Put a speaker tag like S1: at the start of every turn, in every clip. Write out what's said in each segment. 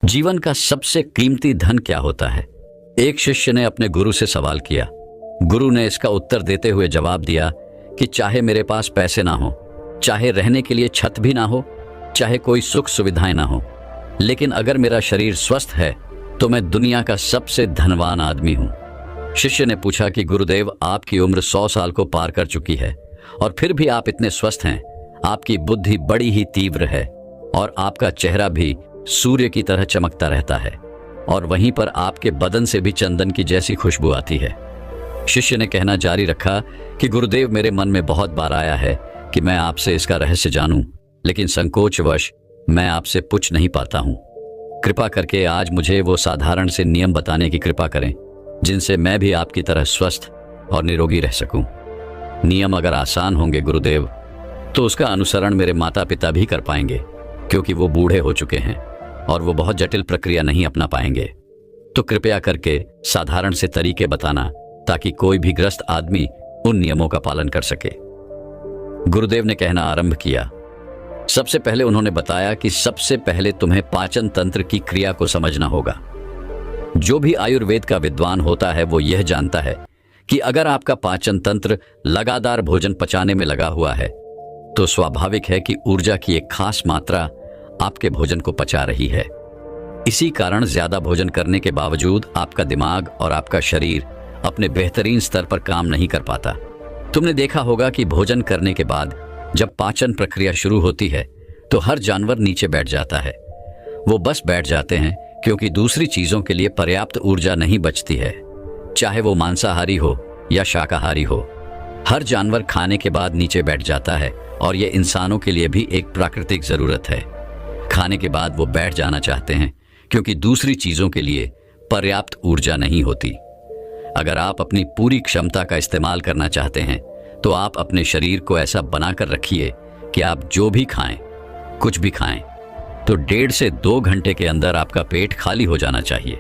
S1: जीवन का सबसे कीमती धन क्या होता है? एक शिष्य ने अपने गुरु से सवाल किया। गुरु ने इसका उत्तर देते हुए जवाब दिया कि चाहे मेरे पास पैसे ना हो, चाहे रहने के लिए छत भी ना हो, चाहे कोई सुख सुविधाएं ना हो, लेकिन अगर मेरा शरीर स्वस्थ है तो मैं दुनिया का सबसे धनवान आदमी हूं। शिष्य ने पूछा कि गुरुदेव, आपकी उम्र 100 साल को पार कर चुकी है और फिर भी आप इतने स्वस्थ हैं। आपकी बुद्धि बड़ी ही तीव्र है और आपका चेहरा भी सूर्य की तरह चमकता रहता है और वहीं पर आपके बदन से भी चंदन की जैसी खुशबू आती है। शिष्य ने कहना जारी रखा कि गुरुदेव, मेरे मन में बहुत बार आया है कि मैं आपसे इसका रहस्य जानूं, लेकिन संकोचवश मैं आपसे पूछ नहीं पाता हूं। कृपा करके आज मुझे वो साधारण से नियम बताने की कृपा करें जिनसे मैं भी आपकी तरह स्वस्थ और निरोगी रह सकूं। नियम अगर आसान होंगे गुरुदेव, तो उसका अनुसरण मेरे माता पिता भी कर पाएंगे, क्योंकि वो बूढ़े हो चुके हैं और वो बहुत जटिल प्रक्रिया नहीं अपना पाएंगे। तो कृपया करके साधारण से तरीके बताना ताकि कोई भी ग्रस्त आदमी उन नियमों का पालन कर सके। गुरुदेव ने कहना आरंभ किया। सबसे पहले उन्होंने बताया कि सबसे पहले तुम्हें पाचन तंत्र की क्रिया को समझना होगा। जो भी आयुर्वेद का विद्वान होता है वो यह जानता है कि अगर आपका पाचन तंत्र लगातार भोजन पचाने में लगा हुआ है तो स्वाभाविक है कि ऊर्जा की एक खास मात्रा आपके भोजन को पचा रही है। इसी कारण ज्यादा भोजन करने के बावजूद आपका दिमाग और आपका शरीर अपने बेहतरीन स्तर पर काम नहीं कर पाता। तुमने देखा होगा कि भोजन करने के बाद जब पाचन प्रक्रिया शुरू होती है तो हर जानवर नीचे बैठ जाता है। वो बस बैठ जाते हैं क्योंकि दूसरी चीजों के लिए पर्याप्त ऊर्जा नहीं बचती है, चाहे वो मांसाहारी हो या शाकाहारी हो। हर जानवर खाने के बाद नीचे बैठ जाता है और ये इंसानों के लिए भी एक प्राकृतिक जरूरत है। खाने के बाद वो बैठ जाना चाहते हैं क्योंकि दूसरी चीजों के लिए पर्याप्त ऊर्जा नहीं होती। अगर आप अपनी पूरी क्षमता का इस्तेमाल करना चाहते हैं तो आप अपने शरीर को ऐसा बनाकर रखिए कि आप जो भी खाएं, कुछ भी खाएं, तो 1.5 से 2 घंटे के अंदर आपका पेट खाली हो जाना चाहिए।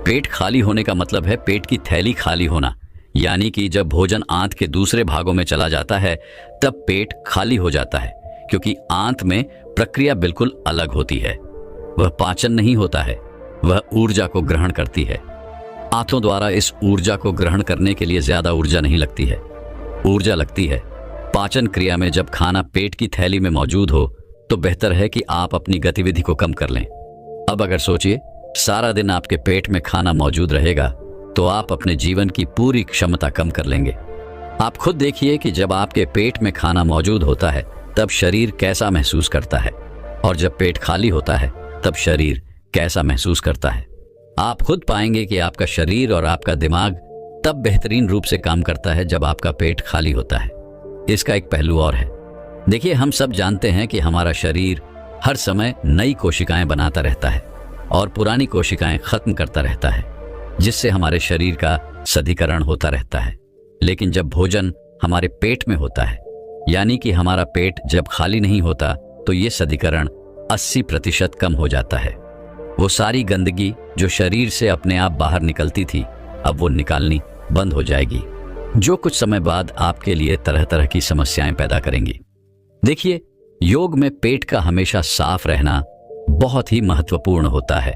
S1: पेट खाली होने का मतलब है पेट की थैली खाली होना, यानी कि जब भोजन आंत के दूसरे भागों में चला जाता है तब पेट खाली हो जाता है, क्योंकि आंत में प्रक्रिया बिल्कुल अलग होती है। वह पाचन नहीं होता है, वह ऊर्जा को ग्रहण करती है। आंतों द्वारा इस ऊर्जा को ग्रहण करने के लिए ज्यादा ऊर्जा नहीं लगती है, ऊर्जा लगती है पाचन क्रिया में। जब खाना पेट की थैली में मौजूद हो तो बेहतर है कि आप अपनी गतिविधि को कम कर लें। अब अगर सोचिए, सारा दिन आपके पेट में खाना मौजूद रहेगा तो आप अपने जीवन की पूरी क्षमता कम कर लेंगे। आप खुद देखिए कि जब आपके पेट में खाना मौजूद होता है तब शरीर कैसा महसूस करता है, और जब पेट खाली होता है तब शरीर कैसा महसूस करता है। आप खुद पाएंगे कि आपका शरीर और आपका दिमाग तब बेहतरीन रूप से काम करता है जब आपका पेट खाली होता है। इसका एक पहलू और है। देखिए, हम सब जानते हैं कि हमारा शरीर हर समय नई कोशिकाएं बनाता रहता है और पुरानी कोशिकाएं खत्म करता रहता है, जिससे हमारे शरीर का सदीकरण होता रहता है। लेकिन जब भोजन हमारे पेट में होता है, यानी कि हमारा पेट जब खाली नहीं होता, तो ये सदीकरण 80% कम हो जाता है। वो सारी गंदगी जो शरीर से अपने आप बाहर निकलती थी, अब वो निकालनी बंद हो जाएगी, जो कुछ समय बाद आपके लिए तरह तरह की समस्याएं पैदा करेंगी। देखिए, योग में पेट का हमेशा साफ रहना बहुत ही महत्वपूर्ण होता है।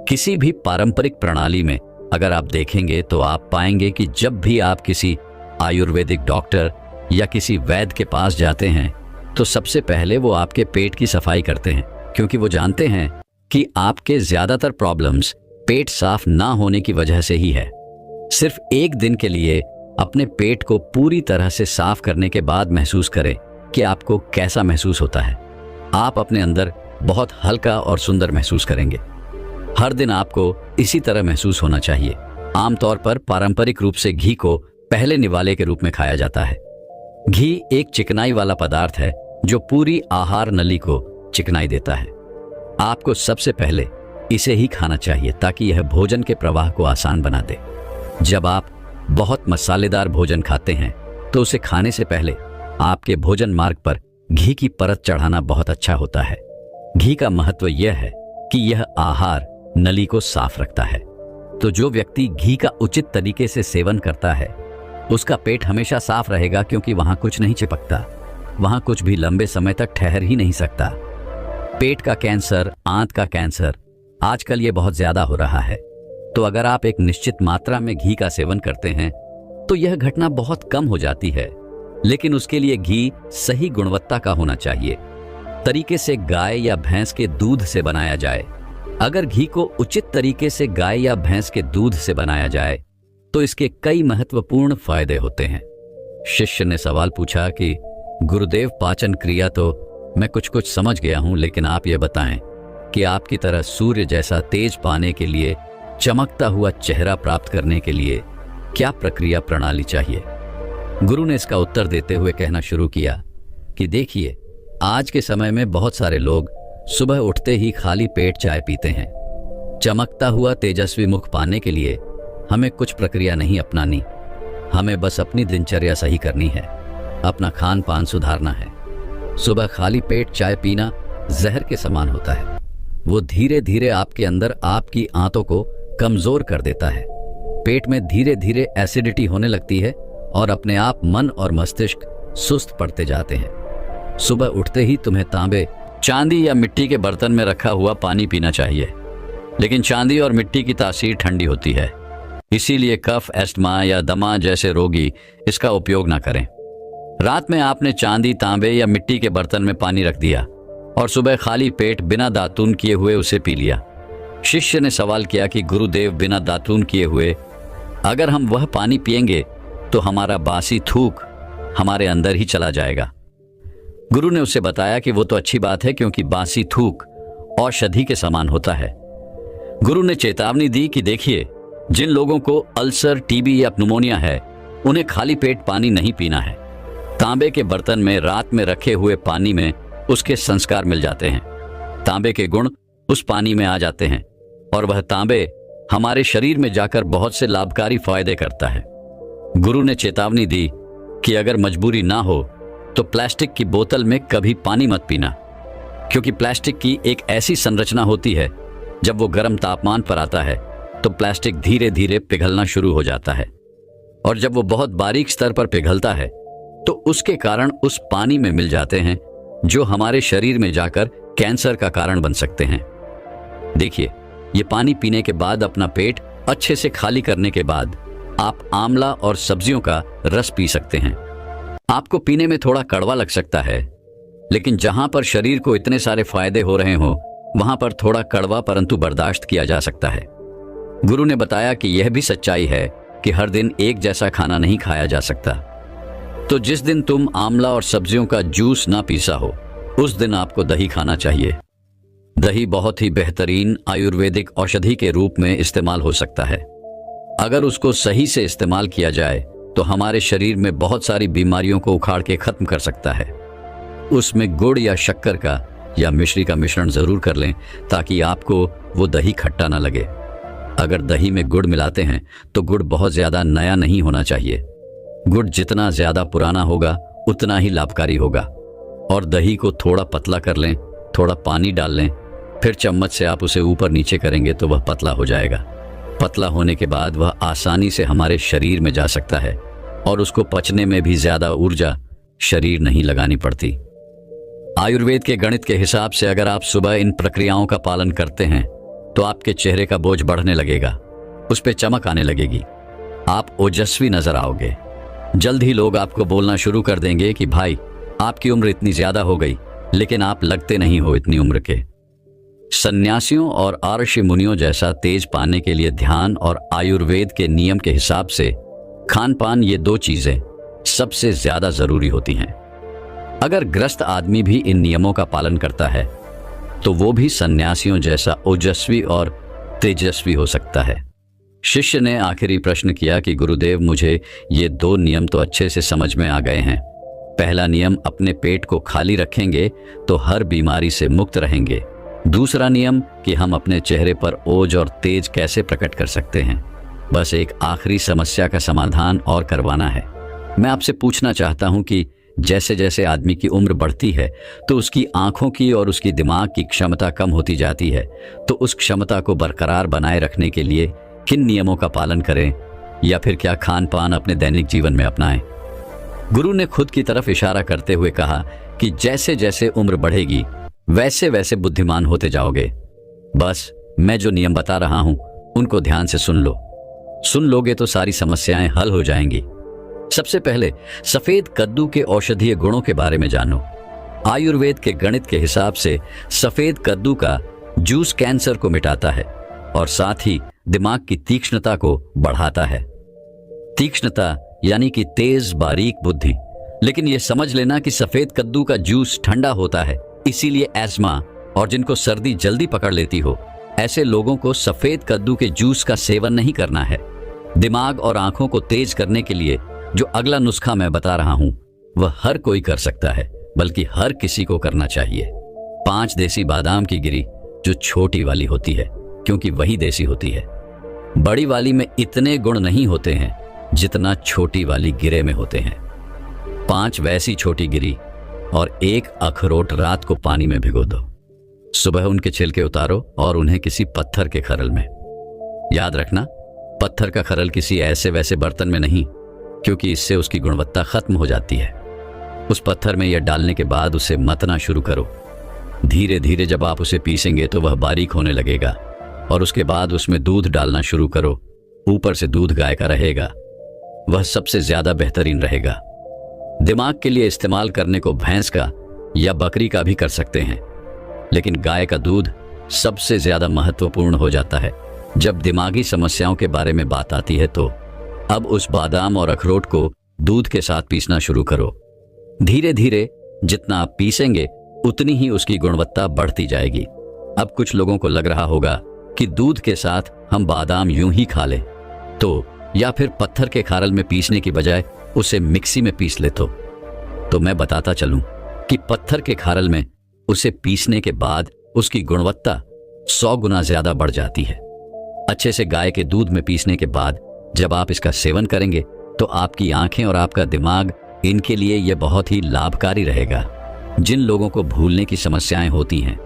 S1: किसी भी पारंपरिक प्रणाली में अगर आप देखेंगे तो आप पाएंगे कि जब भी आप किसी आयुर्वेदिक डॉक्टर या किसी वैद्य के पास जाते हैं तो सबसे पहले वो आपके पेट की सफाई करते हैं, क्योंकि वो जानते हैं कि आपके ज्यादातर प्रॉब्लम्स पेट साफ ना होने की वजह से ही है। सिर्फ एक दिन के लिए अपने पेट को पूरी तरह से साफ करने के बाद महसूस करें कि आपको कैसा महसूस होता है। आप अपने अंदर बहुत हल्का और सुंदर महसूस करेंगे। हर दिन आपको इसी तरह महसूस होना चाहिए। आमतौर पर पारंपरिक रूप से घी को पहले निवाले के रूप में खाया जाता है। घी एक चिकनाई वाला पदार्थ है जो पूरी आहार नली को चिकनाई देता है। आपको सबसे पहले इसे ही खाना चाहिए ताकि यह भोजन के प्रवाह को आसान बना दे। जब आप बहुत मसालेदार भोजन खाते हैं तो उसे खाने से पहले आपके भोजन मार्ग पर घी की परत चढ़ाना बहुत अच्छा होता है। घी का महत्व यह है कि यह आहार नली को साफ रखता है। तो जो व्यक्ति घी का उचित तरीके से सेवन करता है उसका पेट हमेशा साफ रहेगा, क्योंकि वहां कुछ नहीं चिपकता, वहां कुछ भी लंबे समय तक ठहर ही नहीं सकता। पेट का कैंसर, आंत का कैंसर आजकल ये बहुत ज्यादा हो रहा है। तो अगर आप एक निश्चित मात्रा में घी का सेवन करते हैं तो यह घटना बहुत कम हो जाती है, लेकिन उसके लिए घी सही गुणवत्ता का होना चाहिए, तरीके से गाय या भैंस के दूध से बनाया जाए। अगर घी को उचित तरीके से गाय या भैंस के दूध से बनाया जाए तो इसके कई महत्वपूर्ण फायदे होते हैं। शिष्य ने सवाल पूछा कि गुरुदेव, पाचन क्रिया तो मैं कुछ कुछ समझ गया हूं, लेकिन आप ये बताएं कि आपकी तरह सूर्य जैसा तेज पाने के लिए, चमकता हुआ चेहरा प्राप्त करने के लिए क्या प्रक्रिया प्रणाली चाहिए। गुरु ने इसका उत्तर देते हुए कहना शुरू किया कि देखिए, आज के समय में बहुत सारे लोग सुबह उठते ही खाली पेट चाय पीते हैं। चमकता हुआ तेजस्वी मुख पाने के लिए हमें कुछ प्रक्रिया नहीं अपनानी, हमें बस अपनी दिनचर्या सही करनी है, अपना खान पान सुधारना है। सुबह खाली पेट चाय पीना जहर के समान होता है। वो धीरे धीरे आपके अंदर आपकी आंतों को कमजोर कर देता है। पेट में धीरे धीरे एसिडिटी होने लगती है और अपने आप मन और मस्तिष्क सुस्त पड़ते जाते हैं। सुबह उठते ही तुम्हें तांबे, चांदी या मिट्टी के बर्तन में रखा हुआ पानी पीना चाहिए, लेकिन चांदी और मिट्टी की तासीर ठंडी होती है, इसीलिए कफ, एस्थमा या दमा जैसे रोगी इसका उपयोग ना करें। रात में आपने चांदी, तांबे या मिट्टी के बर्तन में पानी रख दिया और सुबह खाली पेट बिना दातून किए हुए उसे पी लिया। शिष्य ने सवाल किया कि गुरुदेव, बिना दातून किए हुए अगर हम वह पानी पिएंगे तो हमारा बासी थूक हमारे अंदर ही चला जाएगा। गुरु ने उसे बताया कि वो तो अच्छी बात है, क्योंकि बासी थूक औषधि के समान होता है। गुरु ने चेतावनी दी कि देखिए, जिन लोगों को अल्सर, टीबी या न्यूमोनिया है, उन्हें खाली पेट पानी नहीं पीना है। तांबे के बर्तन में रात में रखे हुए पानी में उसके संस्कार मिल जाते हैं। तांबे के गुण उस पानी में आ जाते हैं और वह तांबे हमारे शरीर में जाकर बहुत से लाभकारी फायदे करता है। गुरु ने चेतावनी दी कि अगर मजबूरी ना हो तो प्लास्टिक की बोतल में कभी पानी मत पीना, क्योंकि प्लास्टिक की एक ऐसी संरचना होती है, जब वो गर्म तापमान पर आता है तो प्लास्टिक धीरे धीरे पिघलना शुरू हो जाता है, और जब वो बहुत बारीक स्तर पर पिघलता है तो उसके कारण उस पानी में मिल जाते हैं, जो हमारे शरीर में जाकर कैंसर का कारण बन सकते हैं। देखिए, ये पानी पीने के बाद, अपना पेट अच्छे से खाली करने के बाद, आप आंवला और सब्जियों का रस पी सकते हैं। आपको पीने में थोड़ा कड़वा लग सकता है, लेकिन जहां पर शरीर को इतने सारे फायदे हो रहे हो, वहां पर थोड़ा कड़वा परंतु बर्दाश्त किया जा सकता है। गुरु ने बताया कि यह भी सच्चाई है कि हर दिन एक जैसा खाना नहीं खाया जा सकता। तो जिस दिन तुम आंवला और सब्जियों का जूस ना पीसा हो, उस दिन आपको दही खाना चाहिए। दही बहुत ही बेहतरीन आयुर्वेदिक औषधि के रूप में इस्तेमाल हो सकता है। अगर उसको सही से इस्तेमाल किया जाए तो हमारे शरीर में बहुत सारी बीमारियों को उखाड़ के खत्म कर सकता है। उसमें गुड़ या शक्कर का या मिश्री का मिश्रण जरूर कर लें, ताकि आपको वो दही खट्टा ना लगे। अगर दही में गुड़ मिलाते हैं तो गुड़ बहुत ज्यादा नया नहीं होना चाहिए। गुड़ जितना ज्यादा पुराना होगा उतना ही लाभकारी होगा। और दही को थोड़ा पतला कर लें, थोड़ा पानी डाल लें, फिर चम्मच से आप उसे ऊपर नीचे करेंगे तो वह पतला हो जाएगा। पतला होने के बाद वह आसानी से हमारे शरीर में जा सकता है और उसको पचने में भी ज्यादा ऊर्जा शरीर नहीं लगानी पड़ती। आयुर्वेद के गणित के हिसाब से अगर आप सुबह इन प्रक्रियाओं का पालन करते हैं तो आपके चेहरे का बोझ बढ़ने लगेगा, उस पर चमक आने लगेगी, आप ओजस्वी नजर आओगे। जल्द ही लोग आपको बोलना शुरू कर देंगे कि भाई, आपकी उम्र इतनी ज्यादा हो गई, लेकिन आप लगते नहीं हो इतनी उम्र के। सन्यासियों और ऋषि मुनियों जैसा तेज पाने के लिए ध्यान और आयुर्वेद के नियम के हिसाब से खान पान, ये दो चीजें सबसे ज्यादा जरूरी होती हैं। अगर ग्रस्त आदमी भी इन नियमों का पालन करता है तो वो भी सन्यासियों जैसा ओजस्वी और तेजस्वी हो सकता है। शिष्य ने आखिरी प्रश्न किया कि गुरुदेव, मुझे ये दो नियम तो अच्छे से समझ में आ गए हैं। पहला नियम, अपने पेट को खाली रखेंगे तो हर बीमारी से मुक्त रहेंगे। दूसरा नियम कि हम अपने चेहरे पर ओज और तेज कैसे प्रकट कर सकते हैं। बस एक आखिरी समस्या का समाधान और करवाना है। मैं आपसे पूछना चाहता हूं कि जैसे जैसे आदमी की उम्र बढ़ती है तो उसकी आंखों की और उसकी दिमाग की क्षमता कम होती जाती है, तो उस क्षमता को बरकरार बनाए रखने के लिए किन नियमों का पालन करें, या फिर क्या खान पान अपने दैनिक जीवन में अपनाएं। गुरु ने खुद की तरफ इशारा करते हुए कहा कि जैसे जैसे उम्र बढ़ेगी वैसे वैसे बुद्धिमान होते जाओगे। बस मैं जो नियम बता रहा हूं उनको ध्यान से सुन लो। सुन लोगे तो सारी समस्याएं हल हो जाएंगी। सबसे पहले सफेद कद्दू के औषधीय गुणों के बारे में जानो। आयुर्वेद के गणित के हिसाब से सफेद कद्दू का जूस कैंसर को मिटाता है और साथ ही दिमाग की तीक्ष्णता को बढ़ाता है। तीक्ष्णता यानी कि तेज बारीक बुद्धि। लेकिन यह समझ लेना कि सफेद कद्दू का जूस ठंडा होता है, इसीलिए एस्मा और जिनको सर्दी जल्दी पकड़ लेती हो, ऐसे लोगों को सफेद कद्दू के जूस का सेवन नहीं करना है। दिमाग और आंखों को तेज करने के लिए जो अगला नुस्खा मैं बता रहा हूं वह हर कोई कर सकता है, बल्कि हर किसी को करना चाहिए। 5 देसी बादाम की गिरी, जो छोटी वाली होती है क्योंकि वही देसी होती है। बड़ी वाली में इतने गुण नहीं होते हैं जितना छोटी वाली गिरे में होते हैं। 5 वैसी छोटी गिरी और 1 अखरोट रात को पानी में भिगो दो। सुबह उनके छिलके उतारो और उन्हें किसी पत्थर के खरल में। याद रखना, पत्थर का खरल किसी ऐसे वैसे बर्तन में नहीं, क्योंकि इससे उसकी गुणवत्ता खत्म हो जाती है। उस पत्थर में यह डालने के बाद उसे मतना शुरू करो। धीरे धीरे जब आप उसे पीसेंगे तो वह बारीक होने लगेगा और उसके बाद उसमें दूध डालना शुरू करो। ऊपर से दूध गाय का रहेगा, वह सबसे ज्यादा बेहतरीन रहेगा। दिमाग के लिए इस्तेमाल करने को भैंस का या बकरी का भी कर सकते हैं, लेकिन गाय का दूध सबसे ज्यादा महत्वपूर्ण हो जाता है जब दिमागी समस्याओं के बारे में बात आती है। तो अब उस बादाम और अखरोट को दूध के साथ पीसना शुरू करो। धीरे धीरे जितना आप पीसेंगे उतनी ही उसकी गुणवत्ता बढ़ती जाएगी। अब कुछ लोगों को लग रहा होगा कि दूध के साथ हम बादाम यूं ही खा लें, तो या फिर पत्थर के खारल में पीसने की बजाय उसे मिक्सी में पीस ले। तो मैं बताता चलूं कि पत्थर के खारल में उसे पीसने के बाद उसकी गुणवत्ता 100 गुना ज्यादा बढ़ जाती है। अच्छे से गाय के दूध में पीसने के बाद जब आप इसका सेवन करेंगे तो आपकी आंखें और आपका दिमाग, इनके लिए यह बहुत ही लाभकारी रहेगा। जिन लोगों को भूलने की समस्याएं होती हैं,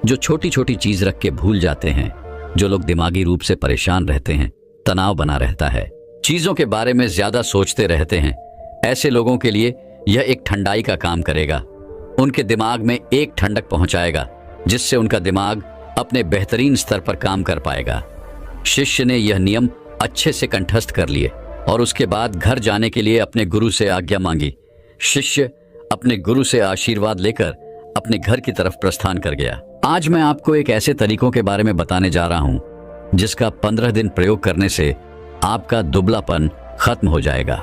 S1: जो छोटी छोटी चीज रख के भूल जाते हैं, जो लोग दिमागी रूप से परेशान रहते हैं, तनाव बना रहता है, चीजों के बारे में ज्यादा सोचते रहते हैं, ऐसे लोगों के लिए यह एक ठंडाई का काम करेगा। उनके दिमाग में एक ठंडक पहुंचाएगा जिससे उनका दिमाग अपने बेहतरीन स्तर पर काम कर पाएगा। शिष्य ने यह नियम अच्छे से कंठस्थ कर लिए और उसके बाद घर जाने के लिए अपने गुरु से आज्ञा मांगी। शिष्य अपने गुरु से आशीर्वाद लेकर अपने घर की तरफ प्रस्थान कर गया। आज मैं आपको एक ऐसे तरीकों के बारे में बताने जा रहा हूं जिसका 15 दिन प्रयोग करने से आपका दुबलापन खत्म हो जाएगा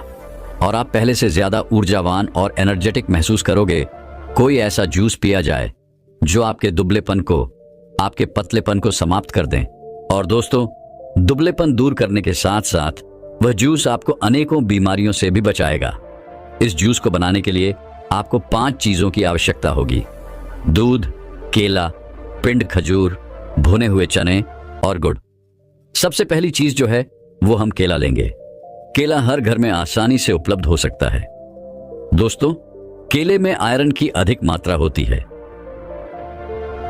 S1: और आप पहले से ज्यादा ऊर्जावान और एनर्जेटिक महसूस करोगे। कोई ऐसा जूस पिया जाए जो आपके दुबलेपन को, आपके पतलेपन को समाप्त कर दें। और दोस्तों, दुबलेपन दूर करने के साथ साथ वह जूस आपको अनेकों बीमारियों से भी बचाएगा। इस जूस को बनाने के लिए आपको 5 चीजों की आवश्यकता होगी: दूध, केला, पिंड खजूर, भुने हुए चने और गुड़। सबसे पहली चीज जो है वो हम केला लेंगे। केला हर घर में आसानी से उपलब्ध हो सकता है। दोस्तों, केले में आयरन की अधिक मात्रा होती है।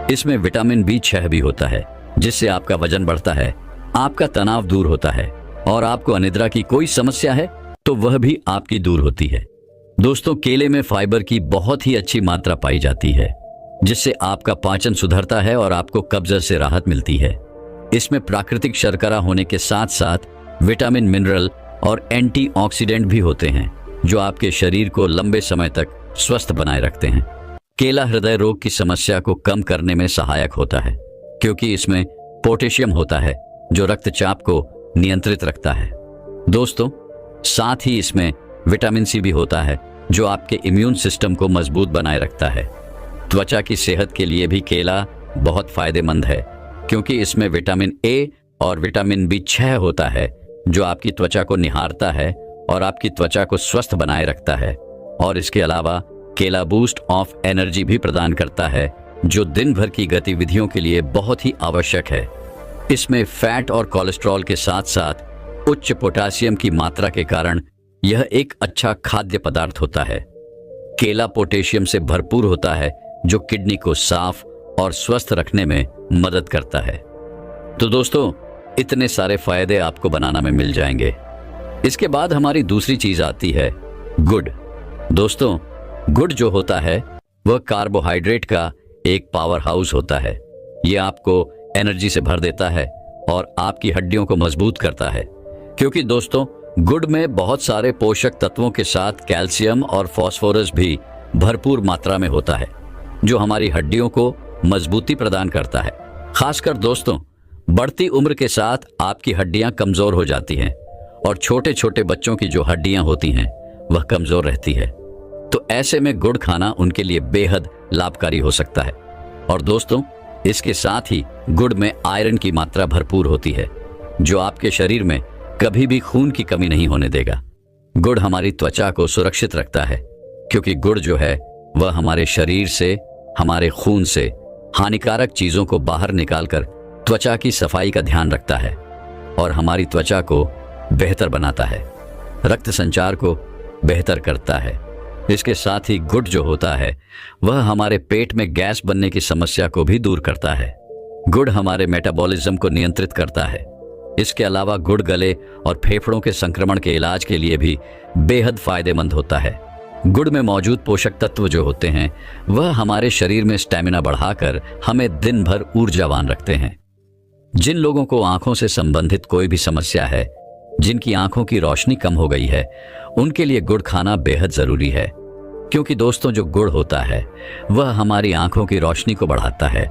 S1: इसमें विटामिन B6 भी होता है जिससे आपका वजन बढ़ता है, आपका तनाव दूर होता है और आपको अनिद्रा की कोई समस्या है तो वह भी आपकी दूर होती है। दोस्तों, केले में फाइबर की बहुत ही अच्छी मात्रा पाई जाती है जिससे आपका पाचन सुधरता है और आपको कब्ज से राहत मिलती है। इसमें प्राकृतिक शर्करा होने के साथ साथ विटामिन, मिनरल और एंटीऑक्सीडेंट भी होते हैं जो आपके शरीर को लंबे समय तक स्वस्थ बनाए रखते हैं। केला हृदय रोग की समस्या को कम करने में सहायक होता है क्योंकि इसमें पोटेशियम होता है जो रक्तचाप को नियंत्रित रखता है। दोस्तों, साथ ही इसमें विटामिन C भी होता है जो आपके इम्यून सिस्टम को मजबूत बनाए रखता है। त्वचा की सेहत के लिए भी केला बहुत फायदेमंद है क्योंकि इसमें विटामिन A और विटामिन B6 होता है जो आपकी त्वचा को निहारता है और आपकी त्वचा को स्वस्थ बनाए रखता है। और इसके अलावा केला बूस्ट ऑफ एनर्जी भी प्रदान करता है जो दिन भर की गतिविधियों के लिए बहुत ही आवश्यक है। इसमें फैट और कोलेस्ट्रॉल के साथ साथ उच्च पोटेशियम की मात्रा के कारण यह एक अच्छा खाद्य पदार्थ होता है। केला पोटेशियम से भरपूर होता है जो किडनी को साफ और स्वस्थ रखने में मदद करता है। तो दोस्तों, इतने सारे फायदे आपको बनाना में मिल जाएंगे। इसके बाद हमारी दूसरी चीज आती है गुड़। दोस्तों, गुड़ जो होता है वह कार्बोहाइड्रेट का एक पावर हाउस होता है। यह आपको एनर्जी से भर देता है और आपकी हड्डियों को मजबूत करता है। क्योंकि दोस्तों, गुड़ में बहुत सारे पोषक तत्वों के साथ कैल्शियम और फास्फोरस भी भरपूर मात्रा में होता है, जो हमारी हड्डियों को मजबूती प्रदान करता है। खासकर दोस्तों, बढ़ती उम्र के साथ आपकी हड्डियां कमजोर हो जाती हैं और छोटे छोटे बच्चों की जो हड्डियां होती हैं वह कमजोर रहती है। तो ऐसे में गुड़ खाना उनके लिए बेहद लाभकारी हो सकता है। और दोस्तों, इसके साथ ही गुड़ में आयरन की मात्रा भरपूर होती है, जो आपके शरीर में कभी भी खून की कमी नहीं होने देगा। गुड़ हमारी त्वचा को सुरक्षित रखता है, क्योंकि गुड़ जो है वह हमारे शरीर से, हमारे खून से हानिकारक चीजों को बाहर निकालकर त्वचा की सफाई का ध्यान रखता है और हमारी त्वचा को बेहतर बनाता है, रक्त संचार को बेहतर करता है। इसके साथ ही गुड़ जो होता है वह हमारे पेट में गैस बनने की समस्या को भी दूर करता है। गुड़ हमारे मेटाबॉलिज्म को नियंत्रित करता है। इसके अलावा गुड़ गले और फेफड़ों के संक्रमण के इलाज के लिए भी बेहद फायदेमंद होता है। गुड़ में मौजूद पोषक तत्व जो होते हैं वह हमारे शरीर में स्टैमिना बढ़ाकर हमें दिन भर ऊर्जावान रखते हैं। जिन लोगों को आंखों से संबंधित कोई भी समस्या है, जिनकी आंखों की रोशनी कम हो गई है, उनके लिए गुड़ खाना बेहद जरूरी है। क्योंकि दोस्तों, जो गुड़ होता है वह हमारी आंखों की रोशनी को बढ़ाता है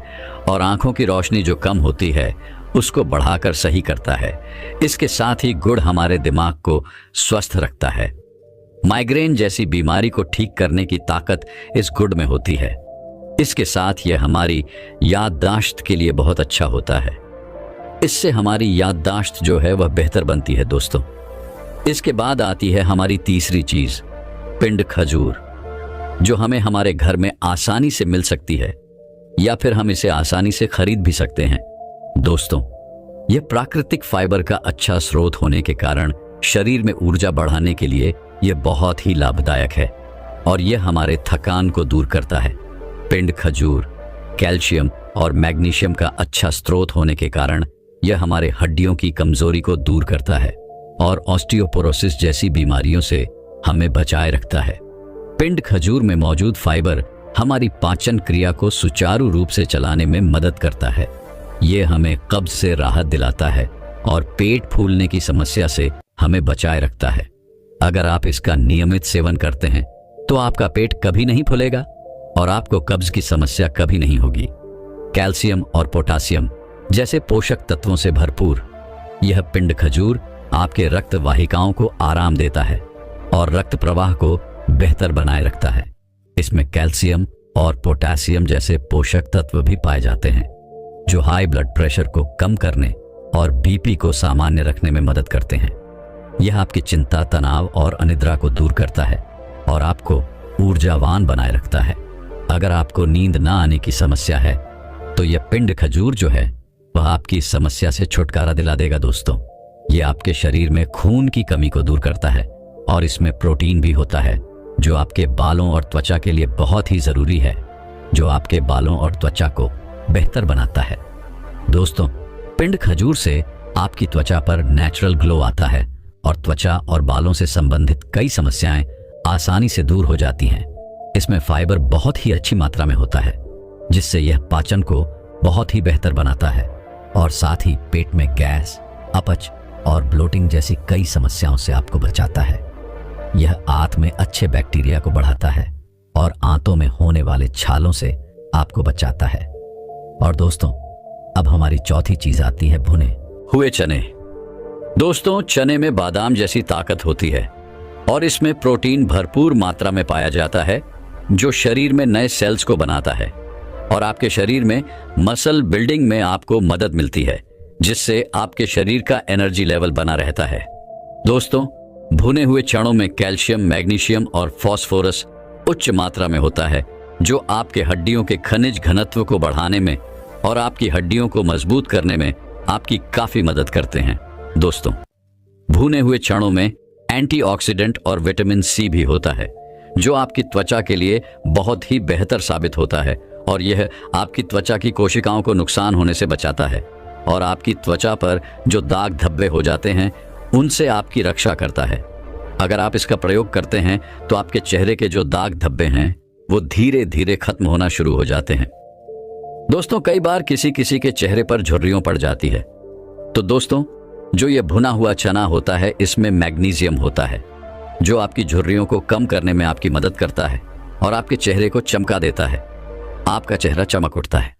S1: और आंखों की रोशनी जो कम होती है उसको बढ़ाकर सही करता है। इसके साथ ही गुड़ हमारे दिमाग को स्वस्थ रखता है। माइग्रेन जैसी बीमारी को ठीक करने की ताकत इस गुड़ में होती है। इसके साथ यह हमारी याददाश्त के लिए बहुत अच्छा होता है। इससे हमारी याददाश्त जो है वह बेहतर बनती है दोस्तों। इसके बाद आती है हमारी तीसरी चीज, पिंड खजूर, जो हमें हमारे घर में आसानी से मिल सकती है या फिर हम इसे आसानी से खरीद भी सकते हैं। दोस्तों, यह प्राकृतिक फाइबर का अच्छा स्रोत होने के कारण शरीर में ऊर्जा बढ़ाने के लिए यह बहुत ही लाभदायक है और यह हमारे थकान को दूर करता है। पिंड खजूर कैल्शियम और मैग्नीशियम का अच्छा स्रोत होने के कारण यह हमारे हड्डियों की कमजोरी को दूर करता है और ऑस्टियोपोरोसिस जैसी बीमारियों से हमें बचाए रखता है। पिंड खजूर में मौजूद फाइबर हमारी पाचन क्रिया को सुचारू रूप से चलाने में मदद करता है। यह हमें कब्ज से राहत दिलाता है और पेट फूलने की समस्या से हमें बचाए रखता है। अगर आप इसका नियमित सेवन करते हैं तो आपका पेट कभी नहीं फूलेगा और आपको कब्ज की समस्या कभी नहीं होगी। कैल्शियम और पोटासियम जैसे पोषक तत्वों से भरपूर यह पिंड खजूर आपके रक्त वाहिकाओं को आराम देता है और रक्त प्रवाह को बेहतर बनाए रखता है। इसमें कैल्शियम और पोटासियम जैसे पोषक तत्व भी पाए जाते हैं, जो हाई ब्लड प्रेशर को कम करने और बीपी को सामान्य रखने में मदद करते हैं। यह आपकी चिंता, तनाव और अनिद्रा को दूर करता है और आपको ऊर्जावान बनाए रखता है। अगर आपको नींद ना आने की समस्या है तो यह पिंड खजूर जो है वह आपकी इस समस्या से छुटकारा दिला देगा दोस्तों। यह आपके शरीर में खून की कमी को दूर करता है और इसमें प्रोटीन भी होता है, जो आपके बालों और त्वचा के लिए बहुत ही जरूरी है, जो आपके बालों और त्वचा को बेहतर बनाता है। दोस्तों, पिंड खजूर से आपकी त्वचा पर नेचुरल ग्लो आता है और त्वचा और बालों से संबंधित कई समस्याएं आसानी से दूर हो जाती हैं। इसमें फाइबर बहुत ही अच्छी मात्रा में होता है, जिससे यह पाचन को बहुत ही बेहतर बनाता है और साथ ही पेट में गैस, अपच और ब्लोटिंग जैसी कई समस्याओं से आपको बचाता है। यह आंत में अच्छे बैक्टीरिया को बढ़ाता है और आंतों में होने वाले छालों से आपको बचाता है। और दोस्तों, अब हमारी चौथी चीज आती है भुने हुए चने। दोस्तों, चने में बादाम जैसी ताकत होती है और इसमें प्रोटीन भरपूर मात्रा में पाया जाता है, जो शरीर में नए सेल्स को बनाता है और आपके शरीर में मसल बिल्डिंग में आपको मदद मिलती है, जिससे आपके शरीर का एनर्जी लेवल बना रहता है। दोस्तों, भुने हुए चनों में कैल्शियम, मैग्नीशियम और फास्फोरस उच्च मात्रा में होता है, जो आपके हड्डियों के खनिज घनत्व को बढ़ाने में और आपकी हड्डियों को मजबूत करने में आपकी काफी मदद करते हैं। दोस्तों, भुने हुए चनों में एंटीऑक्सीडेंट और विटामिन सी भी होता है, जो आपकी त्वचा के लिए बहुत ही बेहतर साबित होता है और यह आपकी त्वचा की कोशिकाओं को नुकसान होने से बचाता है और आपकी त्वचा पर जो दाग धब्बे हो जाते हैं उनसे आपकी रक्षा करता है। अगर आप इसका प्रयोग करते हैं तो आपके चेहरे के जो दाग धब्बे हैं वो धीरे धीरे खत्म होना शुरू हो जाते हैं। दोस्तों कई बार किसी किसी के चेहरे पर झुर्रियों पड़ जाती है। तो दोस्तों जो ये भुना हुआ चना होता है इसमें मैग्नीशियम होता है जो आपकी झुर्रियों को कम करने में आपकी मदद करता है और आपके चेहरे को चमका देता है। आपका चेहरा चमक उठता है।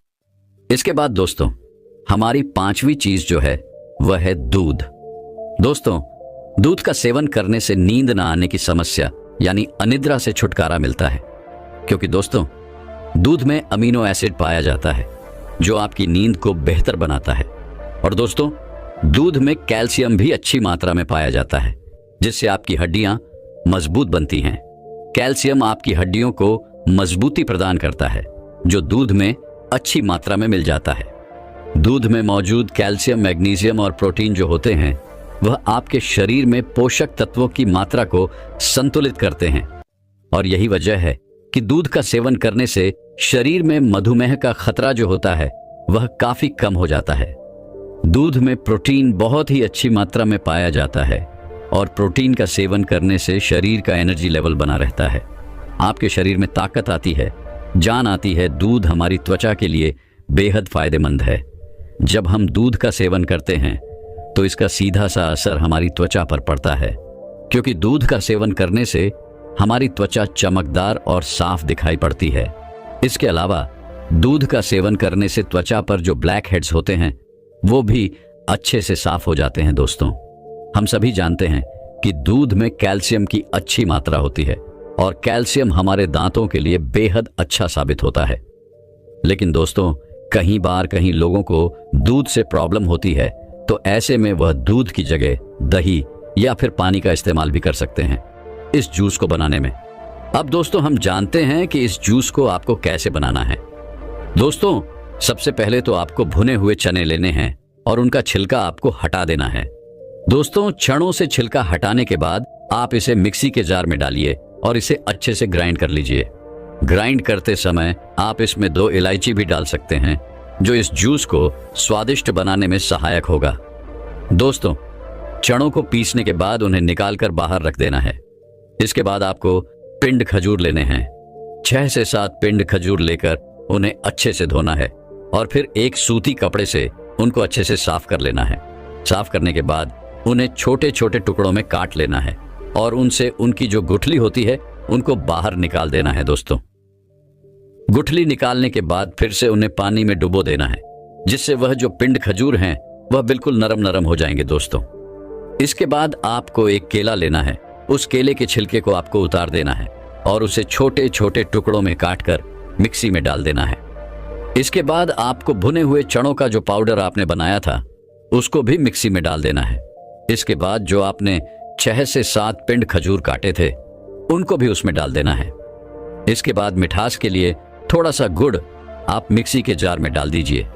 S1: इसके बाद दोस्तों हमारी पांचवी चीज जो है वह है दूध। दोस्तों दूध का सेवन करने से नींद न आने की समस्या यानी अनिद्रा से छुटकारा मिलता है, क्योंकि दोस्तों दूध में अमीनो एसिड पाया जाता है जो आपकी नींद को बेहतर बनाता है। और दोस्तों दूध में कैल्शियम भी अच्छी मात्रा में पाया जाता है जिससे आपकी हड्डियां मजबूत बनती हैं। कैल्शियम आपकी हड्डियों को मजबूती प्रदान करता है जो दूध में अच्छी मात्रा में मिल जाता है। दूध में मौजूद कैल्शियम, मैग्नीशियम और प्रोटीन जो होते हैं वह आपके शरीर में पोषक तत्वों की मात्रा को संतुलित करते हैं और यही वजह है कि दूध का सेवन करने से शरीर में मधुमेह का खतरा जो होता है वह काफी कम हो जाता है। दूध में प्रोटीन बहुत ही अच्छी मात्रा में पाया जाता है और प्रोटीन का सेवन करने से शरीर का एनर्जी लेवल बना रहता है। आपके शरीर में ताकत आती है, जान आती है। दूध हमारी त्वचा के लिए बेहद फायदेमंद है। जब हम दूध का सेवन करते हैं तो इसका सीधा सा असर हमारी त्वचा पर पड़ता है, क्योंकि दूध का सेवन करने से हमारी त्वचा चमकदार और साफ दिखाई पड़ती है। इसके अलावा दूध का सेवन करने से त्वचा पर जो ब्लैक हेड्स होते हैं वो भी अच्छे से साफ हो जाते हैं। दोस्तों हम सभी जानते हैं कि दूध में कैल्शियम की अच्छी मात्रा होती है और कैल्शियम हमारे दांतों के लिए बेहद अच्छा साबित होता है। लेकिन दोस्तों कहीं लोगों को दूध से प्रॉब्लम होती है, तो ऐसे में वह दूध की जगह दही या फिर पानी का इस्तेमाल भी कर सकते हैं इस जूस को बनाने में। अब दोस्तों हम जानते हैं कि इस जूस को आपको कैसे बनाना है। दोस्तों सबसे पहले तो आपको भुने हुए चने लेने हैं और उनका छिलका आपको हटा देना है। दोस्तों चनों से छिलका हटाने के बाद आप इसे मिक्सी के जार में डालिए और इसे अच्छे से ग्राइंड कर लीजिए। ग्राइंड करते समय आप इसमें 2 इलायची भी डाल सकते हैं जो इस जूस को स्वादिष्ट बनाने में सहायक होगा। दोस्तों चनों को पीसने के बाद उन्हें निकालकर बाहर रख देना है। इसके बाद आपको पिंड खजूर लेने हैं। 6 से 7 पिंड खजूर लेकर उन्हें अच्छे से धोना है और फिर एक सूती कपड़े से उनको अच्छे से साफ कर लेना है। साफ करने के बाद उन्हें छोटे छोटे टुकड़ों में काट लेना है और उनसे उनकी जो गुठली होती है उनको बाहर निकाल देना है। दोस्तों गुठली निकालने के बाद फिर से उन्हें पानी में डुबो देना है, जिससे वह जो पिंड खजूर हैं वह बिल्कुल नरम नरम हो जाएंगे। दोस्तों इसके बाद आपको एक केला लेना है। उस केले के छिलके को आपको उतार देना है और उसे छोटे छोटे टुकड़ों में काटकर मिक्सी में डाल देना है। इसके बाद आपको भुने हुए चनों का जो पाउडर आपने बनाया था उसको भी मिक्सी में डाल देना है। इसके बाद जो आपने 6 से 7 पिंड खजूर काटे थे उनको भी उसमें डाल देना है। इसके बाद मिठास के लिए थोड़ा सा गुड़ आप मिक्सी के जार में डाल दीजिए।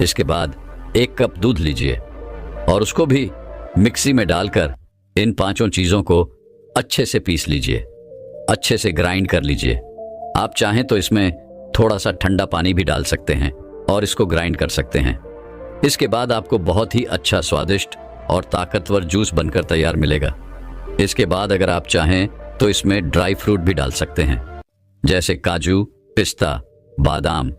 S1: इसके बाद 1 कप दूध लीजिए और उसको भी मिक्सी में डालकर इन 5 चीजों को अच्छे से पीस लीजिए, अच्छे से ग्राइंड कर लीजिए। आप चाहें तो इसमें थोड़ा सा ठंडा पानी भी डाल सकते हैं और इसको ग्राइंड कर सकते हैं। इसके बाद आपको बहुत ही अच्छा स्वादिष्ट और ताकतवर जूस बनकर तैयार मिलेगा। इसके बाद अगर आप चाहें तो इसमें ड्राई फ्रूट भी डाल सकते हैं, जैसे काजू, पिस्ता, बादाम।